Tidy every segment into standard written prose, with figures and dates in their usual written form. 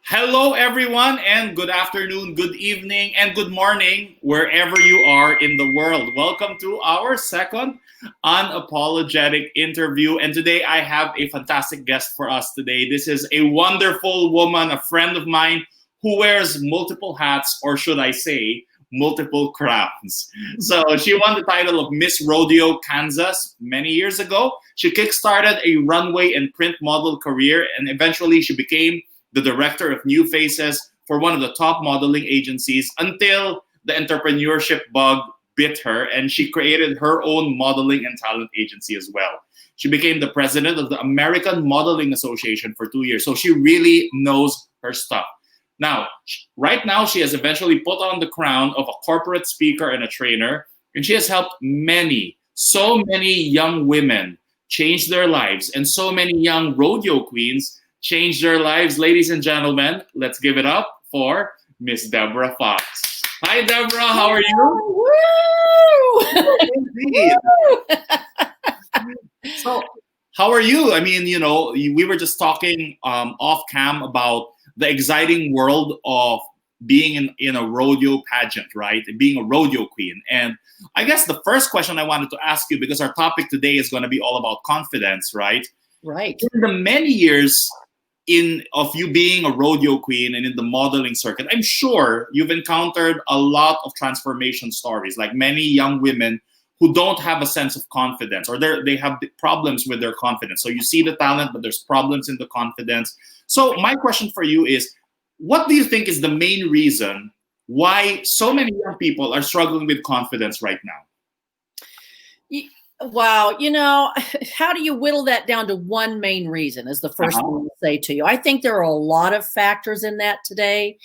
Hello, everyone, and good afternoon, good evening, and good morning, wherever you are in the world. Welcome to our second unapologetic interview. And today I have a fantastic guest for us today. This is a wonderful woman, a friend of mine who wears multiple hats, or should I say, multiple crowns. So she won the title of Miss Rodeo Kansas many years ago. She kickstarted a runway and print model career, and eventually she became the director of new faces for one of the top modeling agencies until the entrepreneurship bug bit her and she created her own modeling and talent agency as well. She became the president of the American Modeling Association for 2 years. So she really knows her stuff. Now, right now, she has eventually put on the crown of a corporate speaker and a trainer, and she has helped so many young women change their lives, and so many young rodeo queens change their lives. Ladies and gentlemen, let's give it up for Miss Deborah Fox. Hi, Deborah. How are you? Woo! Indeed. So, how are you? I mean, we were just talking off cam about the exciting world of being in a rodeo pageant, right? Being a rodeo queen. And I guess the first question I wanted to ask you, because our topic today is going to be all about confidence, right? Right. In the many years of you being a rodeo queen and in the modeling circuit, I'm sure you've encountered a lot of transformation stories, like many young women who don't have a sense of confidence, or they have problems with their confidence. So you see the talent, but there's problems in the confidence. So my question for you is, what do you think is the main reason why so many young people are struggling with confidence right now? Wow. How do you whittle that down to one main reason is the first thing I'll say to you. I think there are a lot of factors in that today,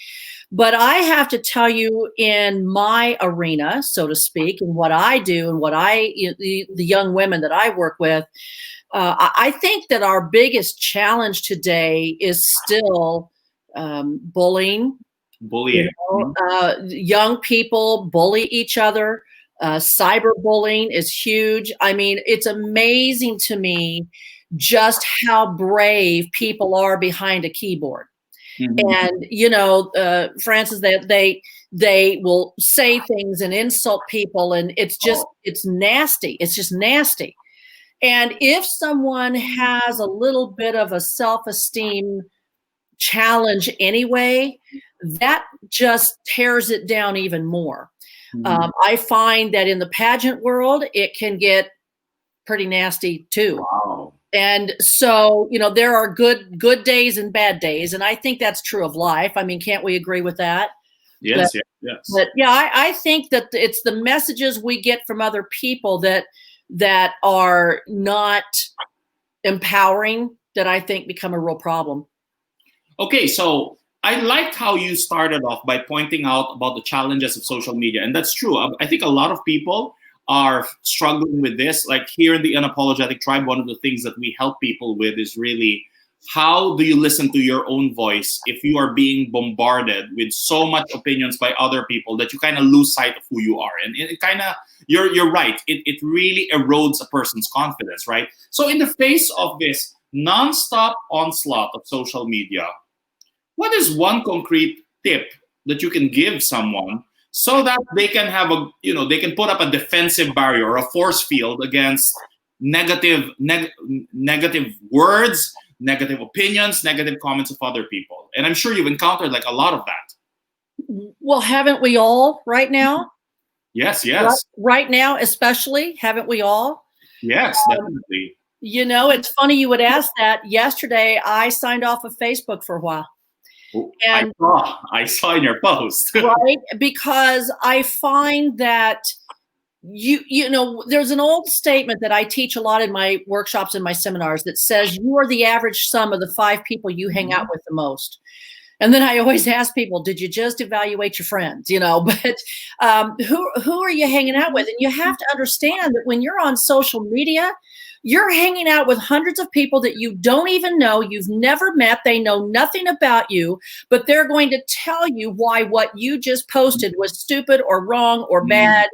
but I have to tell you, in my arena, so to speak, and what I do and the young women that I work with, I think that our biggest challenge today is still bullying. Bullying. Young people bully each other. Cyberbullying is huge. I mean, it's amazing to me just how brave people are behind a keyboard. Mm-hmm. And Francis, they will say things and insult people, and it's nasty. It's just nasty. And if someone has a little bit of a self-esteem challenge anyway, that just tears it down even more. Mm-hmm. I find that in the pageant world, it can get pretty nasty too. Wow. And so, there are good days and bad days. And I think that's true of life. I mean, can't we agree with that? Yes. But yeah, I think that it's the messages we get from other people that are not empowering that I think become a real problem. Okay, so I liked how you started off by pointing out about the challenges of social media. And that's true. I think a lot of people are struggling with this. Like here in the Unapologetic Tribe, one of the things that we help people with is really, how do you listen to your own voice if you are being bombarded with so much opinions by other people that you kind of lose sight of who you are? And it kind of, you're right, it really erodes a person's confidence, right? So in the face of this nonstop onslaught of social media, what is one concrete tip that you can give someone so that they can have they can put up a defensive barrier or a force field against negative words, negative opinions, negative comments of other people? And I'm sure you've encountered like a lot of that. Well, haven't we all right now? Yes. Right now, especially, haven't we all? Yes, definitely. It's funny you would ask that. Yesterday, I signed off of Facebook for a while. And I saw in your post. Right, because I find that there's an old statement that I teach a lot in my workshops and my seminars that says you are the average sum of the 5 people you hang out with the most. And then I always ask people, did you just evaluate your friends? But who are you hanging out with? And you have to understand that when you're on social media, you're hanging out with hundreds of people that you don't even know, you've never met, they know nothing about you, but they're going to tell you why what you just posted was stupid or wrong or bad.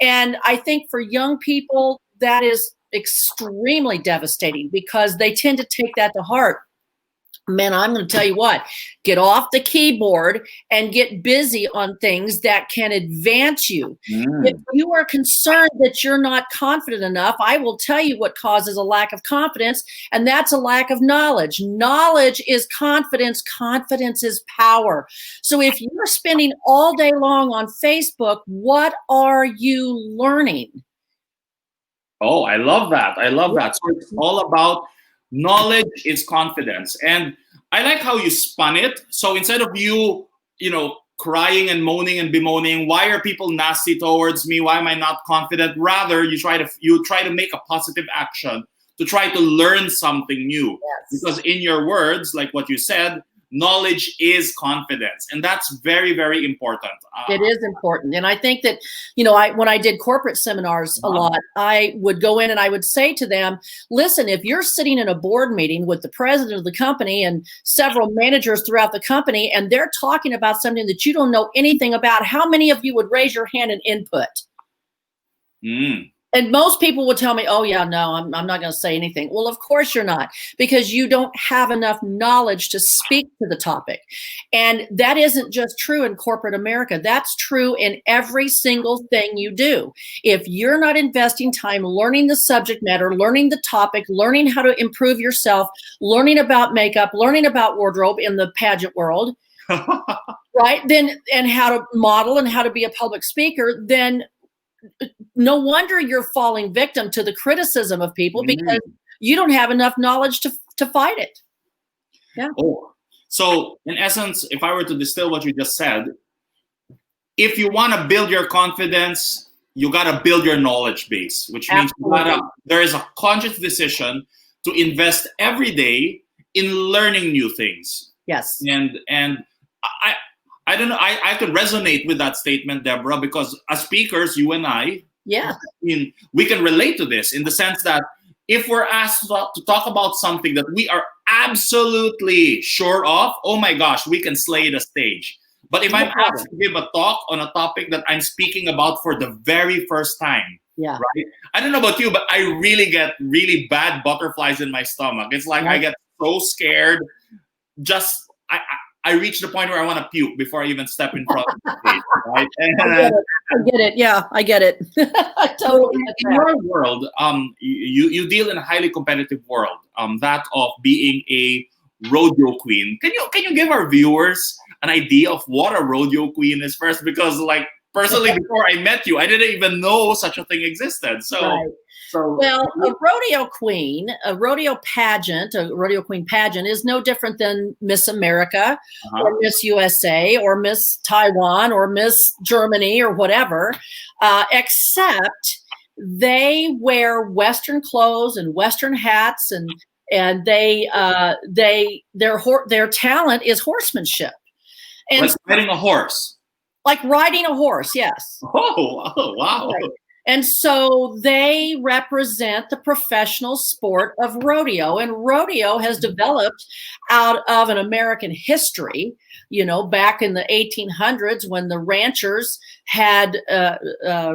And I think for young people, that is extremely devastating because they tend to take that to heart. Man, I'm going to tell you what, get off the keyboard and get busy on things that can advance you. If Mm. you are concerned that you're not confident enough, I will tell you what causes a lack of confidence, and that's a lack of knowledge. Knowledge is confidence. Confidence is power. So if you're spending all day long on Facebook, what are you learning? Oh, I love that. I love that. So it's all about knowledge is confidence. And I like how you spun it. So instead of crying and moaning and bemoaning, why are people nasty towards me? Why am I not confident? Rather, you try to make a positive action to try to learn something new. Yes. Because in your words, like what you said, knowledge is confidence. And that's very, very important. It is important. And I think that, when I did corporate seminars a lot, I would go in and I would say to them, listen, if you're sitting in a board meeting with the president of the company and several managers throughout the company, and they're talking about something that you don't know anything about, how many of you would raise your hand and input? Mm. And most people would tell me, oh, yeah, no, I'm not going to say anything. Well, of course you're not, because you don't have enough knowledge to speak to the topic. And that isn't just true in corporate America. That's true in every single thing you do. If you're not investing time learning the subject matter, learning the topic, learning how to improve yourself, learning about makeup, learning about wardrobe in the pageant world, right? Then, and how to model and how to be a public speaker, then no wonder you're falling victim to the criticism of people, because you don't have enough knowledge to fight it. Yeah. Oh, so in essence, if I were to distill what you just said, if you want to build your confidence, you got to build your knowledge base, which means there is a conscious decision to invest every day in learning new things. Yes. And I don't know. I could resonate with that statement, Deborah, because as speakers, you and I mean, we can relate to this in the sense that if we're asked to talk about something that we are absolutely sure of, oh my gosh, we can slay the stage. But if I'm asked to give a talk on a topic that I'm speaking about for the very first time, right? I don't know about you, but I really get really bad butterflies in my stomach. It's like I get so scared. I reach the point where I want to puke before I even step in front of the stage, right? I get it. Yeah, I get it. Totally. In your world, you deal in a highly competitive world, that of being a rodeo queen. Can you give our viewers an idea of what a rodeo queen is first? Because like personally, before I met you, I didn't even know such a thing existed. Well, a rodeo queen, a rodeo queen pageant is no different than Miss America or Miss USA or Miss Taiwan or Miss Germany or whatever, except they wear Western clothes and Western hats, and their talent is horsemanship. And like riding a horse. Like riding a horse, yes. Oh wow. Right. And so they represent the professional sport of rodeo. And rodeo has developed out of an American history, back in the 1800s when the ranchers had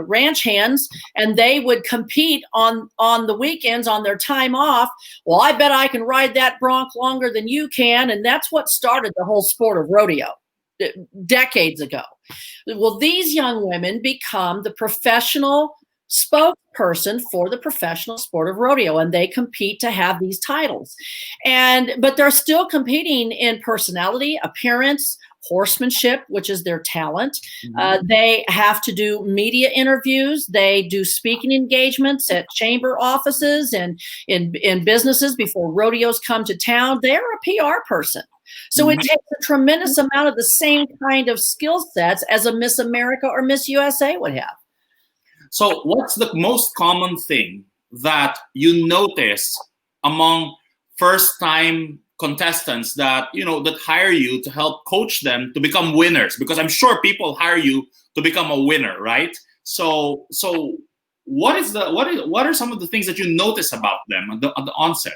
ranch hands and they would compete on the weekends on their time off. Well, I bet I can ride that bronc longer than you can. And that's what started the whole sport of rodeo decades ago. Well, these young women become the professional spokesperson for the professional sport of rodeo, and they compete to have these titles. But they're still competing in personality, appearance, horsemanship, which is their talent. They have to do media interviews. They do speaking engagements at chamber offices and in businesses before rodeos come to town. They're a PR person. So it takes a tremendous amount of the same kind of skill sets as a Miss America or Miss USA would have. So what's the most common thing that you notice among first-time contestants that hire you to help coach them to become winners? Because I'm sure people hire you to become a winner, right? So what are some of the things that you notice about them at the onset?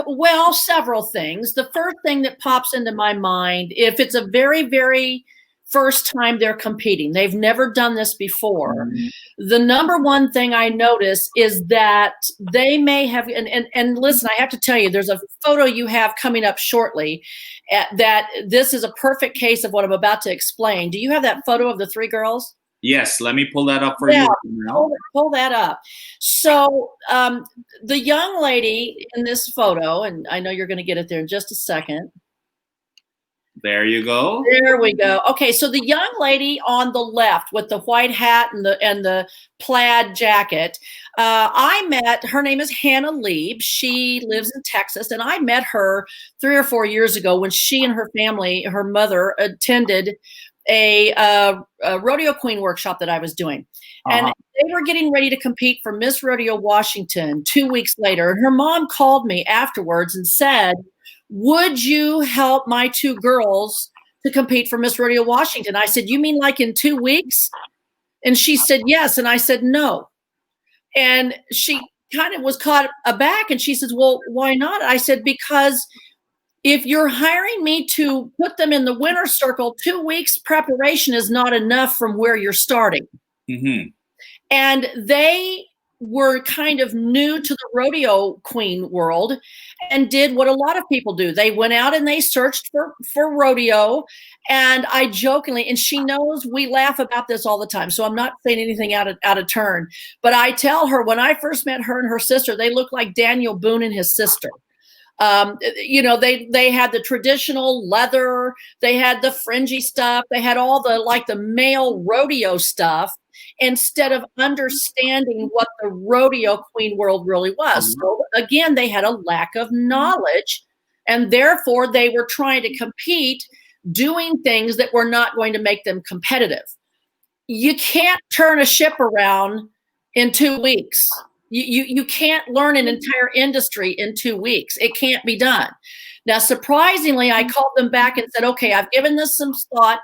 Well, several things. The first thing that pops into my mind, if it's a very, very first time they're competing. They've never done this before. The number one thing I notice is that they may have, and listen, I have to tell you, there's a photo you have coming up shortly that this is a perfect case of what I'm about to explain. Do you have that photo of the three girls? Yes, let me pull that up for you now. Pull that up. So the young lady in this photo, and I know you're going to get it there in just a second. There you go. There we go. Okay, so the young lady on the left with the white hat and the plaid jacket, I met. Her name is Hannah Lieb. She lives in Texas, and I met her 3 or 4 years ago when she and her family, her mother, attended a rodeo queen workshop that I was doing. And they were getting ready to compete for Miss Rodeo Washington 2 weeks later. And her mom called me afterwards and said, would you help my two girls to compete for Miss Rodeo Washington? I said, you mean like in 2 weeks? And she said, yes. And I said, no. And she kind of was caught aback. And she says, well, why not? I said, because if you're hiring me to put them in the winner's circle, 2 weeks preparation is not enough from where you're starting. Mm-hmm. And they were kind of new to the rodeo queen world and did what a lot of people do. They went out and they searched for rodeo. And I jokingly, and she knows we laugh about this all the time, so I'm not saying anything out of turn, but I tell her when I first met her and her sister, they looked like Daniel Boone and his sister. They had the traditional leather, they had the fringy stuff, they had all the male rodeo stuff, instead of understanding what the rodeo queen world really was. So again, they had a lack of knowledge, and therefore they were trying to compete doing things that were not going to make them competitive. You can't turn a ship around in 2 weeks. You can't learn an entire industry in 2 weeks. It can't be done. Now, surprisingly, I called them back and said, okay, I've given this some thought.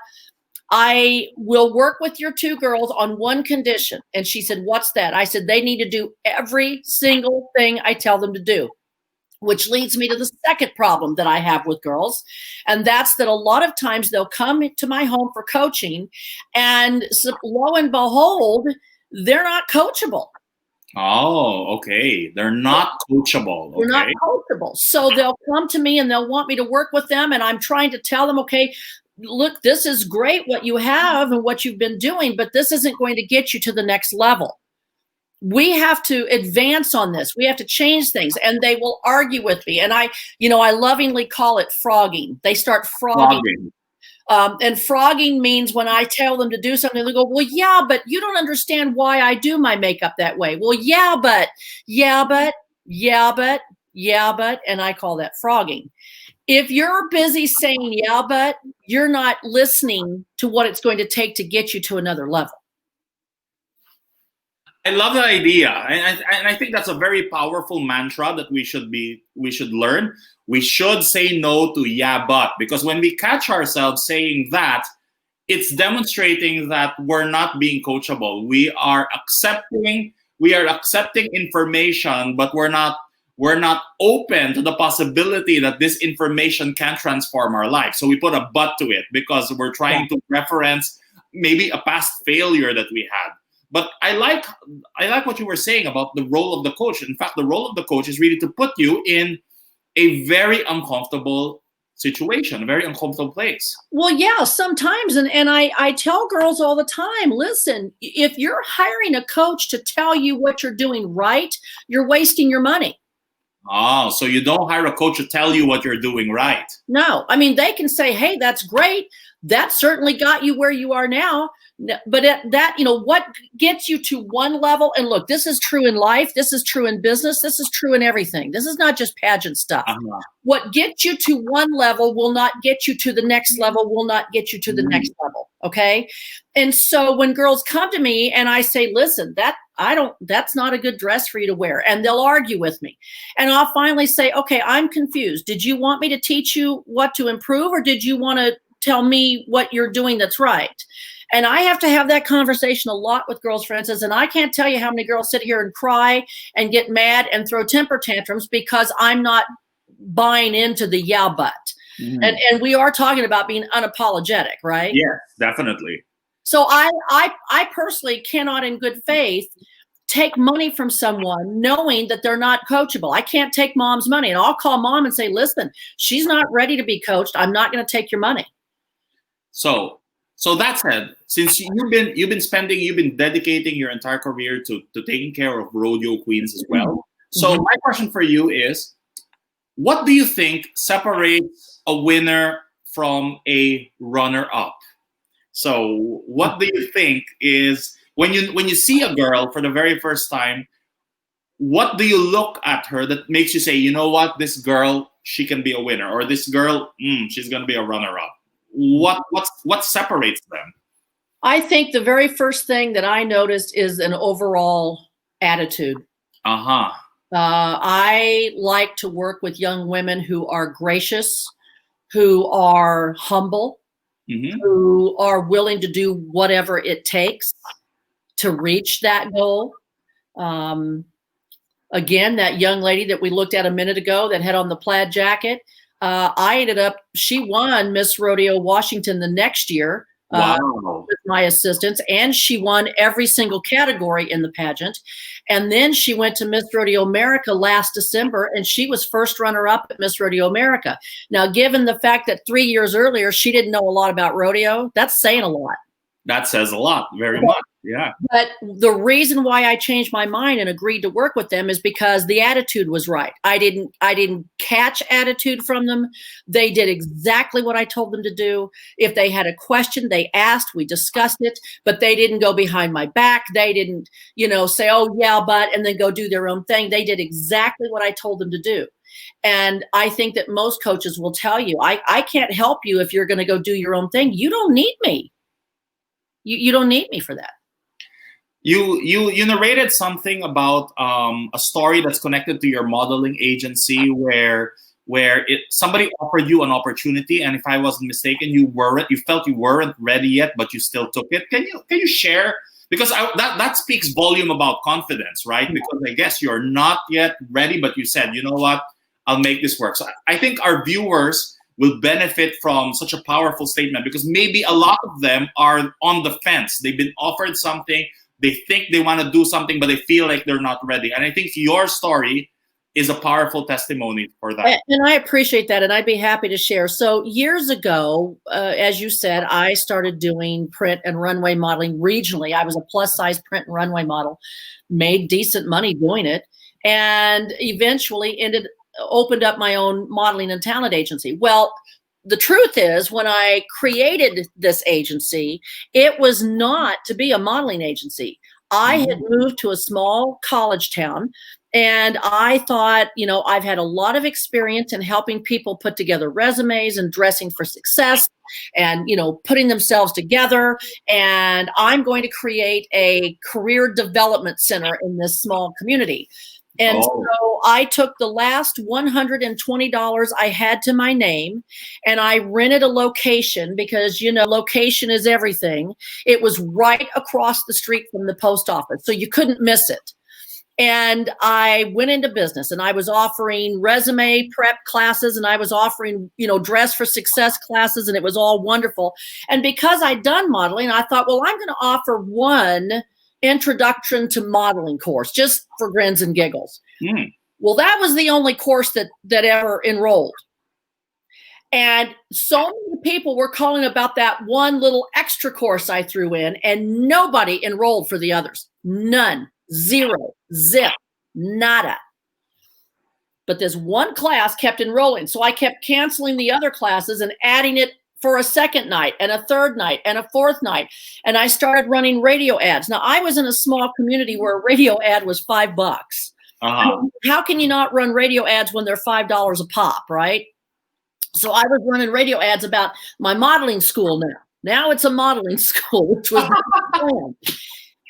I will work with your two girls on one condition. And she said, what's that? I said, they need to do every single thing I tell them to do, which leads me to the second problem that I have with girls. And that's that a lot of times they'll come to my home for coaching, and so, lo and behold, they're not coachable. Oh, okay. They're not coachable. Okay. They're not coachable. So they'll come to me and they'll want me to work with them. And I'm trying to tell them, okay, look, this is great what you have and what you've been doing, but this isn't going to get you to the next level. We have to advance on this. We have to change things. And they will argue with me. And I lovingly call it frogging. They start frogging. And frogging means when I tell them to do something, they go, well, yeah, but you don't understand why I do my makeup that way. Well, yeah, but, and I call that frogging. If you're busy saying, yeah, but, you're not listening to what it's going to take to get you to another level. I love the idea. And I think that's a very powerful mantra that we should learn. We should say no to yeah, but, because when we catch ourselves saying that, it's demonstrating that we're not being coachable. We are accepting information, but we're not open to the possibility that this information can transform our life. So we put a but to it because we're trying to reference maybe a past failure that we had. But I like what you were saying about the role of the coach. In fact, the role of the coach is really to put you in a very uncomfortable situation, a very uncomfortable place. Well, yeah, sometimes. And I tell girls all the time, listen, if you're hiring a coach to tell you what you're doing right, you're wasting your money. Oh, so you don't hire a coach to tell you what you're doing right. No, I mean, they can say, hey, that's great. That certainly got you where you are now. But that, what gets you to one level, and look, this is true in life. This is true in business. This is true in everything. This is not just pageant stuff. What gets you to one level will not get you to the next level, will not get you to the next level. Okay. And so when girls come to me and I say, listen, that's not a good dress for you to wear. And they'll argue with me. And I'll finally say, okay, I'm confused. Did you want me to teach you what to improve, or did you want to tell me what you're doing that's right? And I have to have that conversation a lot with girls, for instance, and I can't tell you how many girls sit here and cry and get mad and throw temper tantrums because I'm not buying into the yeah, but. And we are talking about being unapologetic, right? Yes, definitely. So I personally cannot in good faith take money from someone knowing that they're not coachable. I can't take mom's money, and I'll call mom and say, listen, she's not ready to be coached. I'm not going to take your money. So that said, since you've been dedicating your entire career to taking care of rodeo queens as well. So my question for you is, what do you think separates a winner from a runner-up? So what do you think is, when you see a girl for the very first time, what do you look at her that makes you say, you know what, this girl, she can be a winner, or this girl, she's going to be a runner-up? What separates them? I think the very first thing that I noticed is an overall attitude. I like to work with young women who are gracious, who are humble, who are willing to do whatever it takes to reach that goal. Again, that young lady that we looked at a minute ago that had on the plaid jacket, she won Miss Rodeo Washington the next year. With my assistance, and she won every single category in the pageant. And then she went to Miss Rodeo America last December, and she was first runner-up at Miss Rodeo America. Now, given the fact that 3 years earlier she didn't know a lot about rodeo, that's saying a lot. That says a lot, very much, yeah. But the reason why I changed my mind and agreed to work with them is because the attitude was right. I didn't catch attitude from them. They did exactly what I told them to do. If they had a question, they asked, we discussed it, but they didn't go behind my back. They didn't, say, oh yeah, but, and then go do their own thing. They did exactly what I told them to do. And I think that most coaches will tell you, I can't help you if you're going to go do your own thing. You don't need me. You don't need me for that. You narrated something about a story that's connected to your modeling agency where somebody offered you an opportunity, and if I wasn't mistaken, you felt you weren't ready yet, but you still took it. Can you share? Because that speaks volume about confidence, right? Because I guess you're not yet ready, but you said, you know what, I'll make this work. So I think our viewers will benefit from such a powerful statement, because maybe a lot of them are on the fence. They've been offered something, they think they want to do something, but they feel like they're not ready. And I think your story is a powerful testimony for that. And I appreciate that, and I'd be happy to share. So years ago, as you said, I started doing print and runway modeling regionally. I was a plus-size print and runway model, made decent money doing it, and eventually opened up my own modeling and talent agency. Well, the truth is, when I created this agency, it was not to be a modeling agency. I had moved to a small college town, and I thought, I've had a lot of experience in helping people put together resumes and dressing for success and, putting themselves together. And I'm going to create a career development center in this small community. And so I took the last $120 I had to my name, and I rented a location because, location is everything. It was right across the street from the post office, so you couldn't miss it. And I went into business, and I was offering resume prep classes, and I was offering, dress for success classes, and it was all wonderful. And because I'd done modeling, I thought, well, I'm going to offer one introduction to modeling course just for grins and giggles. Well, that was the only course that ever enrolled. And so many people were calling about that one little extra course I threw in, and nobody enrolled for the others. None. Zero. Zip. Nada. But this one class kept enrolling. So I kept canceling the other classes and adding it for a second night and a third night and a fourth night. And I started running radio ads. Now, I was in a small community where a radio ad was $5. How can you not run radio ads when they're $5 a pop, right? So I was running radio ads about my modeling school now. Now it's a modeling school, which was the plan.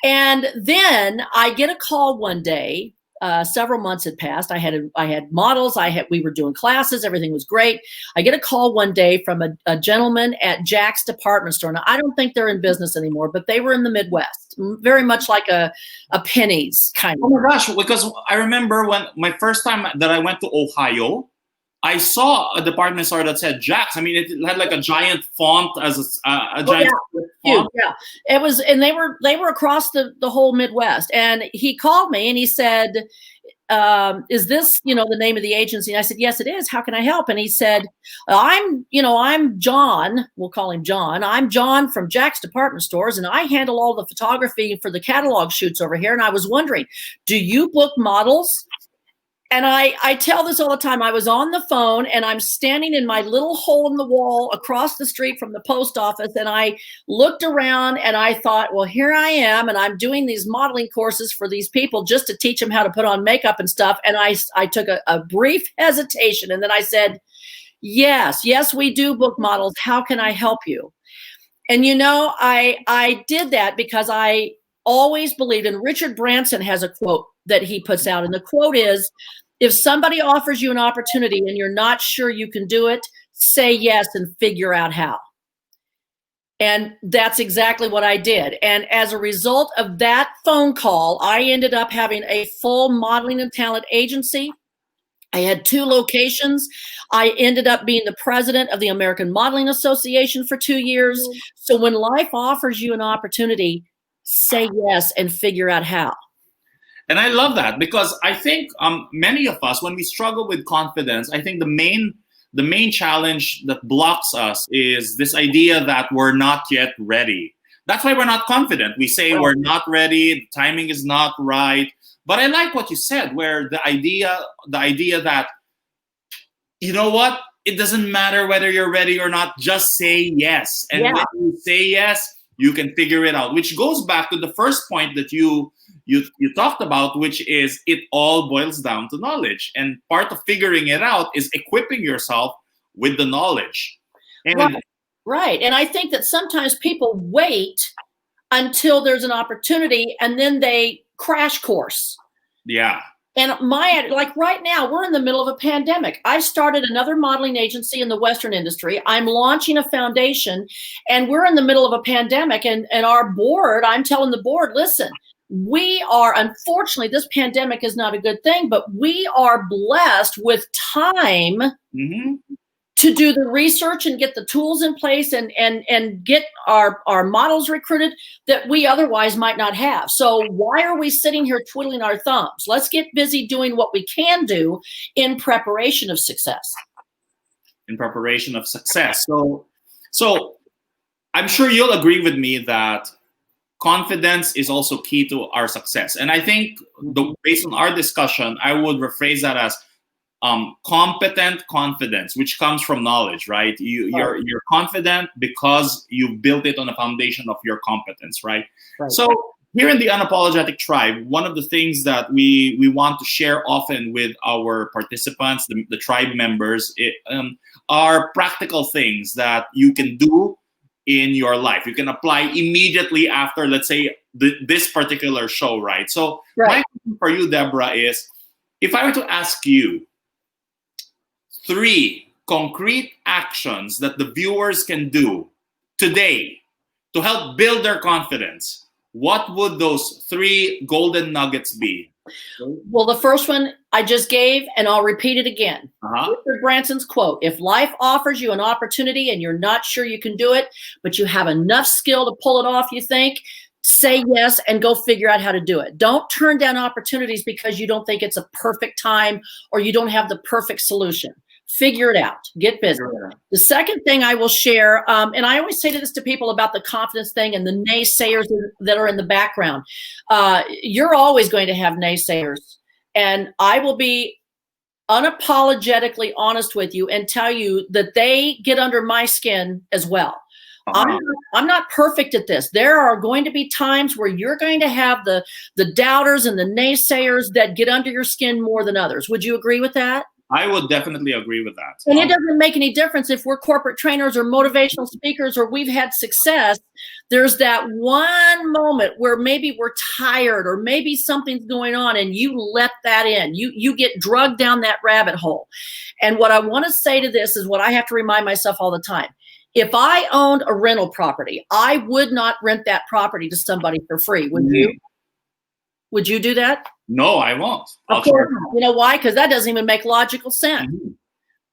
And then I get a call one day. Several months had passed. I had models. We were doing classes. Everything was great. I get a call one day from a gentleman at Jack's department store. Now, I don't think they're in business anymore, but they were in the Midwest, very much like a Penny's kind of. Oh my gosh, because I remember when my first time that I went to Ohio, I saw a department store that said Jack's. I mean, it had like a giant font as a Oh, giant yeah. Huge, font. yeah. It was, and they were across the whole Midwest. And he called me and he said, is this, the name of the agency? And I said, yes, it is. How can I help? And he said, I'm John. We'll call him John. I'm John from Jack's Department Stores, and I handle all the photography for the catalog shoots over here. And I was wondering, do you book models? And I tell this all the time. I was on the phone and I'm standing in my little hole in the wall across the street from the post office. And I looked around and I thought, well, here I am. And I'm doing these modeling courses for these people just to teach them how to put on makeup and stuff. And I took a brief hesitation. And then I said, yes, we do book models. How can I help you? And, I did that because I always believed, and Richard Branson has a quote that he puts out. And the quote is, if somebody offers you an opportunity and you're not sure you can do it, say yes and figure out how. And that's exactly what I did. And as a result of that phone call, I ended up having a full modeling and talent agency. I had 2 locations. I ended up being the president of the American Modeling Association for 2 years. So when life offers you an opportunity, say yes and figure out how. And I love that because I think many of us, when we struggle with confidence, I think the main challenge that blocks us is this idea that we're not yet ready. That's why we're not confident. We say we're not ready, the timing is not right. But I like what you said, where the idea that, you know what, it doesn't matter whether you're ready or not, just say yes. And when you say yes, you can figure it out, which goes back to the first point that you talked about, which is it all boils down to knowledge. And part of figuring it out is equipping yourself with the knowledge. And Right. And I think that sometimes people wait until there's an opportunity and then they crash course. Yeah. And like right now, we're in the middle of a pandemic. I started another modeling agency in the Western industry. I'm launching a foundation and we're in the middle of a pandemic. And our board, I'm telling the board, listen, we are, unfortunately, this pandemic is not a good thing, but we are blessed with time to do the research and get the tools in place and get our models recruited that we otherwise might not have. So why are we sitting here twiddling our thumbs? Let's get busy doing what we can do in preparation of success. So I'm sure you'll agree with me that confidence is also key to our success. And I think based on our discussion, I would rephrase that as competent confidence, which comes from knowledge, right? You're confident because you built it on a foundation of your competence, right? So here in the Unapologetic Tribe, one of the things that we want to share often with our participants, the tribe members, are practical things that you can do in your life. You can apply immediately after, let's say, this particular show, right? So my question for you, Deborah, is if I were to ask you 3 concrete actions that the viewers can do today to help build their confidence, what would those 3 golden nuggets be? Well, the first one I just gave, and I'll repeat it again. Richard Branson's quote, if life offers you an opportunity and you're not sure you can do it, but you have enough skill to pull it off, you think, say yes and go figure out how to do it. Don't turn down opportunities because you don't think it's a perfect time or you don't have the perfect solution. Figure it out. Get busy. The second thing I will share, and I always say this to people about the confidence thing and the naysayers that are in the background. You're always going to have naysayers. And I will be unapologetically honest with you and tell you that they get under my skin as well. I'm not perfect at this. There are going to be times where you're going to have the doubters and the naysayers that get under your skin more than others. Would you agree with that? I would definitely agree with that. And it doesn't make any difference if we're corporate trainers or motivational speakers or we've had success. There's that one moment where maybe we're tired or maybe something's going on and you let that in. You get drugged down that rabbit hole. And what I want to say to this is what I have to remind myself all the time. If I owned a rental property, I would not rent that property to somebody for free. Would you? Would you do that? No, I won't. Of course not. You know why? Because that doesn't even make logical sense.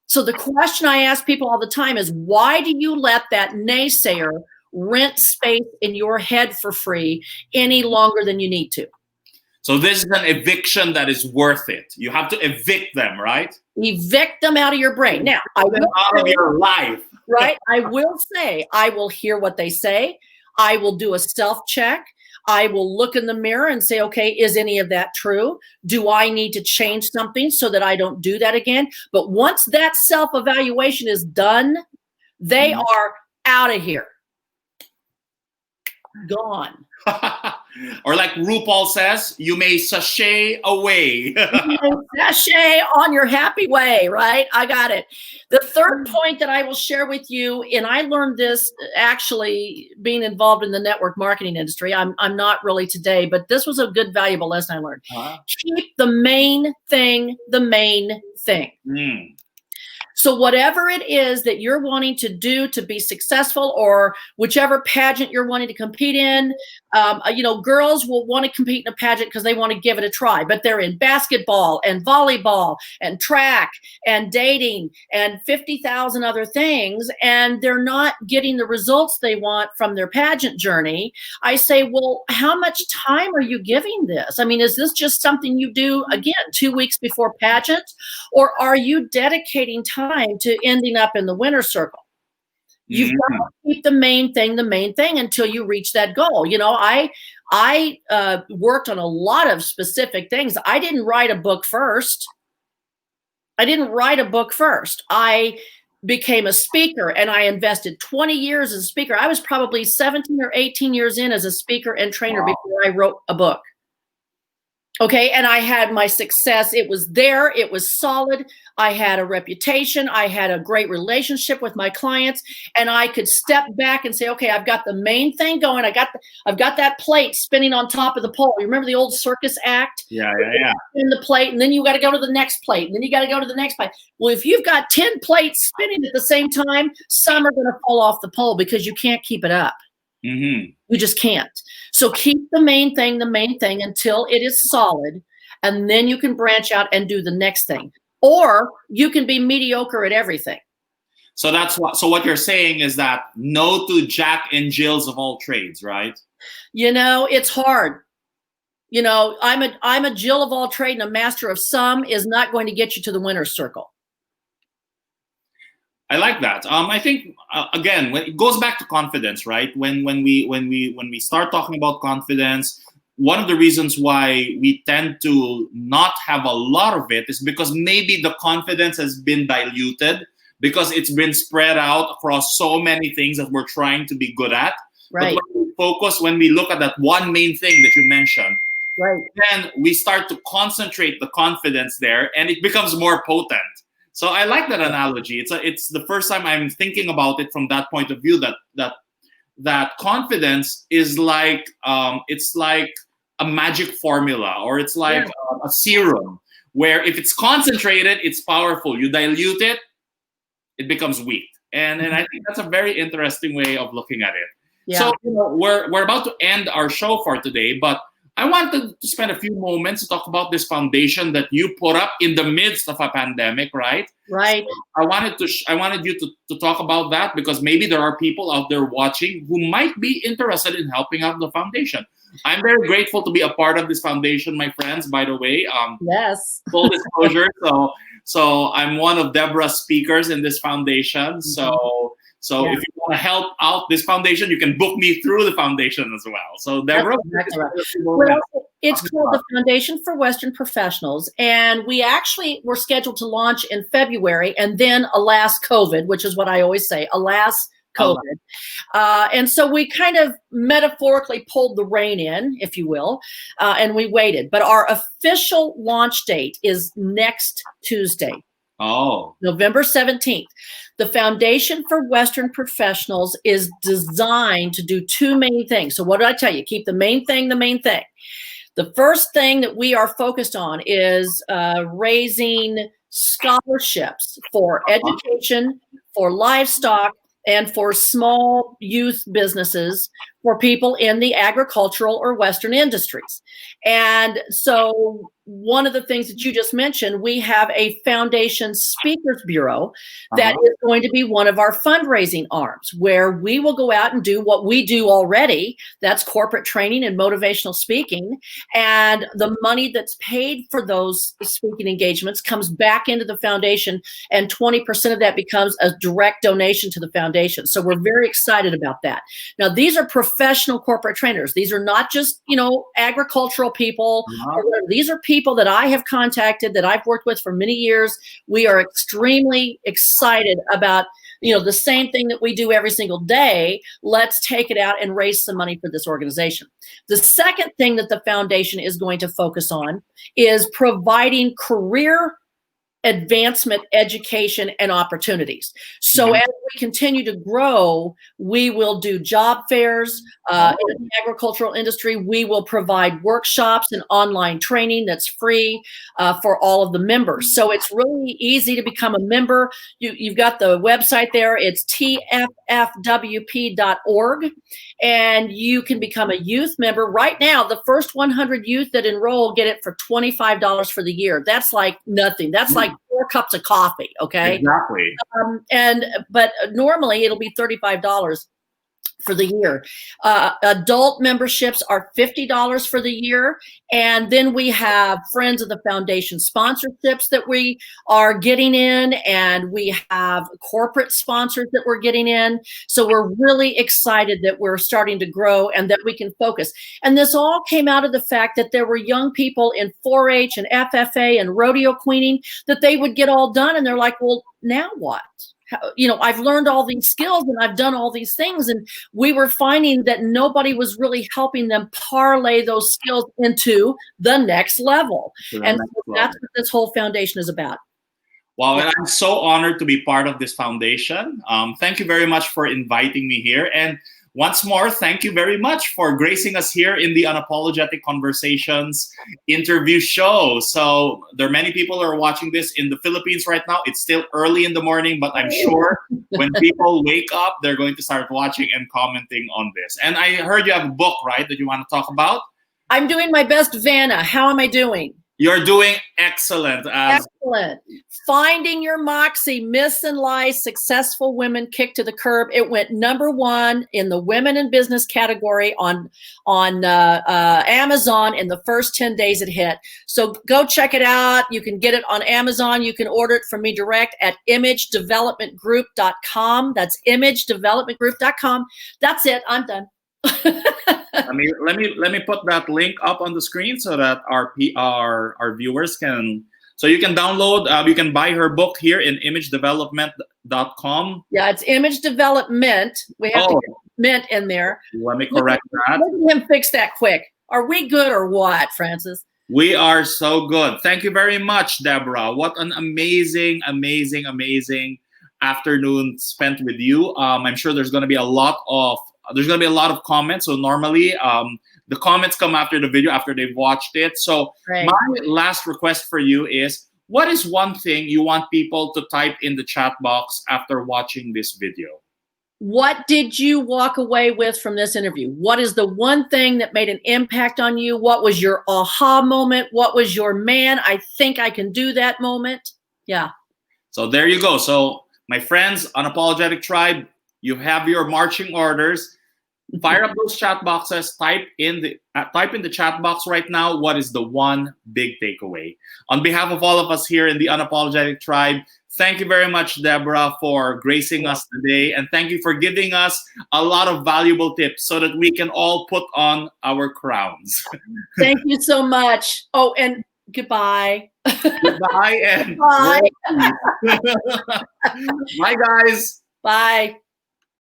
So the question I ask people all the time is, why do you let that naysayer rent space in your head for free any longer than you need to? So this is an eviction that is worth it. You have to evict them, right? Evict them out of your brain. Now, out of your life. Right? I will say, I will hear what they say. I will do a self-check. I will look in the mirror and say, okay, is any of that true? Do I need to change something so that I don't do that again? But once that self-evaluation is done, they are out of here. Gone. Or like RuPaul says, you may sashay away. Sashay on your happy way, right? I got it. The third point that I will share with you, and I learned this actually being involved in the network marketing industry. I'm not really today, but this was a good, valuable lesson I learned. Keep the main thing the main thing. So whatever it is that you're wanting to do to be successful, or whichever pageant you're wanting to compete in, girls will want to compete in a pageant because they want to give it a try, but they're in basketball and volleyball and track and dating and 50,000 other things, and they're not getting the results they want from their pageant journey. I say, well, how much time are you giving this? I mean, is this just something you do, again, 2 weeks before pageant, or are you dedicating time to ending up in the winner's circle? You've got to keep the main thing until you reach that goal. You know, I worked on a lot of specific things. I didn't write a book first. I became a speaker, and I invested 20 years as a speaker. I was probably 17 or 18 years in as a speaker and trainer before I wrote a book. Okay, and I had my success. It was there. It was solid. I had a reputation. I had a great relationship with my clients, and I could step back and say, okay, I've got the main thing going. I've got that plate spinning on top of the pole. You remember the old circus act? Yeah. In the plate, and then you got to go to the next plate, and then you got to go to the next plate. Well, if you've got 10 plates spinning at the same time, some are going to fall off the pole because you can't keep it up. You just can't. So keep the main thing until it is solid, and then you can branch out and do the next thing. Or you can be mediocre at everything. So what you're saying is that no to Jack and Jills of all trades, right? You know, it's hard. You know, I'm a Jill of all trade and a master of some is not going to get you to the winner's circle. I like that. I think again, when it goes back to confidence, right? When we start talking about confidence, one of the reasons why we tend to not have a lot of it is because maybe the confidence has been diluted because it's been spread out across so many things that we're trying to be good at. Right. But when we look at that one main thing that you mentioned, right, then we start to concentrate the confidence there, and it becomes more potent. So I like that analogy. It's the first time I'm thinking about it from that point of view. That confidence is like it's like a magic formula, or it's like a serum where if it's concentrated, it's powerful. You dilute it, it becomes weak. And I think that's a very interesting way of looking at it. Yeah. So we're about to end our show for today, but I wanted to spend a few moments to talk about this foundation that you put up in the midst of a pandemic, right? Right. So I wanted you to talk about that because maybe there are people out there watching who might be interested in helping out the foundation. I'm very grateful to be a part of this foundation, my friends, by the way. Yes. Full disclosure. So I'm one of Deborah's speakers in this foundation. So if you want to help out this foundation, you can book me through the foundation as well. So Deborah, exactly right. Well, it's called the Foundation for Western Professionals, and we actually were scheduled to launch in February, and then alas COVID, which is what I always say, alas COVID. And so we kind of metaphorically pulled the rein in, if you will, and we waited. But our official launch date is next Tuesday. November 17th. The Foundation for Western Professionals is designed to do two main things. So what did I tell you? Keep the main thing the main thing. The first thing that we are focused on is raising scholarships for education, for livestock, and for small youth businesses for people in the agricultural or Western industries. And so one of the things that you just mentioned, we have a foundation speakers bureau that is going to be one of our fundraising arms, where we will go out and do what we do already. That's corporate training and motivational speaking. And the money that's paid for those speaking engagements comes back into the foundation, and 20% of that becomes a direct donation to the foundation. So we're very excited about that. Now, these are professional corporate trainers. These are not just, agricultural people. These are people that I have contacted, that I've worked with for many years. We are extremely excited about, the same thing that we do every single day. Let's take it out and raise some money for this organization. The second thing that the foundation is going to focus on is providing career advancement, education, and opportunities. So as we continue to grow, we will do job fairs in the agricultural industry. We will provide workshops and online training that's free for all of the members. So it's really easy to become a member. You've got the website there. It's tffwp.org, and you can become a youth member. Right now, the first 100 youth that enroll get it for $25 for the year. That's like nothing. That's like 4 cups of coffee. Okay. Exactly. But normally it'll be $35 for the year. Adult memberships are $50 for the year. And then we have Friends of the Foundation sponsorships that we are getting in, and we have corporate sponsors that we're getting in. So we're really excited that we're starting to grow and that we can focus. And this all came out of the fact that there were young people in 4-H and FFA and rodeo queening that they would get all done, and they're like, well, now what? I've learned all these skills and I've done all these things, and we were finding that nobody was really helping them parlay those skills into the next level. And so that's what this whole foundation is about. Wow, and I'm so honored to be part of this foundation. Thank you very much for inviting me here. And once more, thank you very much for gracing us here in the Unapologetic Conversations interview show. So there are many people who are watching this in the Philippines right now. It's still early in the morning, but I'm sure when people wake up, they're going to start watching and commenting on this. And I heard you have a book, right, that you want to talk about? I'm doing my best, Vanna. How am I doing? You're doing excellent. Excellent. Finding Your Moxie, Myths and Lies, Successful Women Kicked to the Curb. It went #1 in the Women in Business category on Amazon in the first 10 days it hit. So go check it out. You can get it on Amazon. You can order it from me direct at imagedevelopmentgroup.com. That's imagedevelopmentgroup.com. That's it. I'm done. let me put that link up on the screen so that our viewers can. So you can download. You can buy her book here in imagedevelopment.com. Yeah, it's Image Development. We have to get mint in there. Let me correct that. Let him fix that quick. Are we good or what, Francis? We are so good. Thank you very much, Deborah. What an amazing, amazing, amazing afternoon spent with you. I'm sure there's going to be a lot of comments. So normally the comments come after the video, after they've watched it. So my last request for you is, what is one thing you want people to type in the chat box after watching this video? What did you walk away with from this interview? What is the one thing that made an impact on you? What was your aha moment? What was your man, I think I can do that moment? Yeah. So there you go. So my friends, Unapologetic Tribe, you have your marching orders. Fire up those chat boxes. Type in the chat box right now. What is the one big takeaway? On behalf of all of us here in the Unapologetic Tribe, thank you very much, Deborah, for gracing us today, and thank you for giving us a lot of valuable tips so that we can all put on our crowns. Thank you so much. Oh, and goodbye. Goodbye and bye. Bye, guys. Bye.